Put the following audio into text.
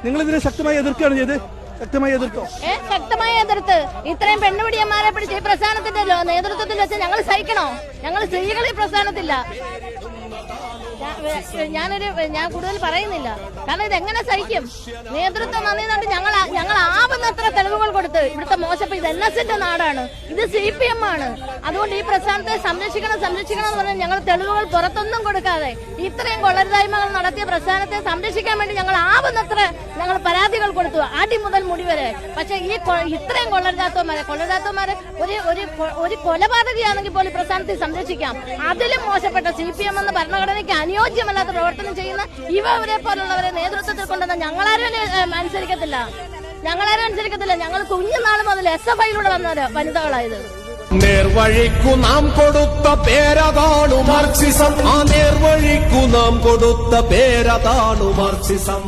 നിങ്ങൾ ഇതിനെ ശക്തമായി എതിർക്കുകയാണ് ചെയ്ത്. ശക്തമായി എതിർത്തോ? ശക്തമായി എതിർത്ത് ഇത്രയും പെണ്ണുപിടിയന്മാരെ പിടിച്ച് ഈ പ്രസ്ഥാനത്തിന്റെ നേതൃത്വത്തിൽ വെച്ച് ഞങ്ങൾ സഹിക്കണോ? ഞങ്ങൾ സ്ത്രീകൾ ഈ പ്രസ്ഥാനത്തില്ല. ഞാൻ കൂടുതൽ പറയുന്നില്ല, കാരണം ഇതെങ്ങനെ സഹിക്കും? നേതൃത്വം നന്ദിയുണ്ട്. ഞങ്ങൾ ആവുന്നത്ര തെളിവുകൾ കൊടുത്ത് ഇവിടുത്തെ മോശം ഇത് NSന്റെ നാടാണ്, ഇത് CPM ആണ്. അതുകൊണ്ട് ഈ പ്രസ്ഥാനത്തെ സംരക്ഷിക്കണം എന്ന് പറഞ്ഞാൽ ഞങ്ങൾ തെളിവുകൾ പുറത്തൊന്നും കൊടുക്കാതെ ഇത്രയും കൊള്ളരുതായ്മകൾ നടത്തിയ പ്രസ്ഥാനത്തെ സംരക്ഷിക്കാൻ വേണ്ടി ഞങ്ങൾ ആവുന്നത്ര ഞങ്ങൾ പരാതികൾ കൊടുത്തു, അടി മുതൽ മുടി വരെ. പക്ഷെ ഈ ഇത്രയും കൊള്ളരുതാത്തവന്മാരെ ഒരു കൊലപാതകയാണെങ്കിൽ പോലും പ്രസ്ഥാനത്തെ സംരക്ഷിക്കാം. അതിലും മോശപ്പെട്ട CPM എന്ന ഭരണഘടനയ്ക്ക് അനുയോജ്യമല്ലാത്ത പ്രവർത്തനം ചെയ്യുന്ന ഇവരെ പോലുള്ളവരെ നേതൃത്വത്തിൽ കൊണ്ടുവന്ന ഞങ്ങളാരും അനുസരിക്കത്തില്ല. ഞങ്ങൾ കുഞ്ഞുനാൾ മുതൽ SFIയിലൂടെ വന്ന വനിതകളായത്. നേർവഴിക്കു നാം കൊടുത്ത പേരതാണു മാർക്സിസം. ആ നേർവഴിക്കു നാം കൊടുത്ത പേരതാണു മാർക്സിസം.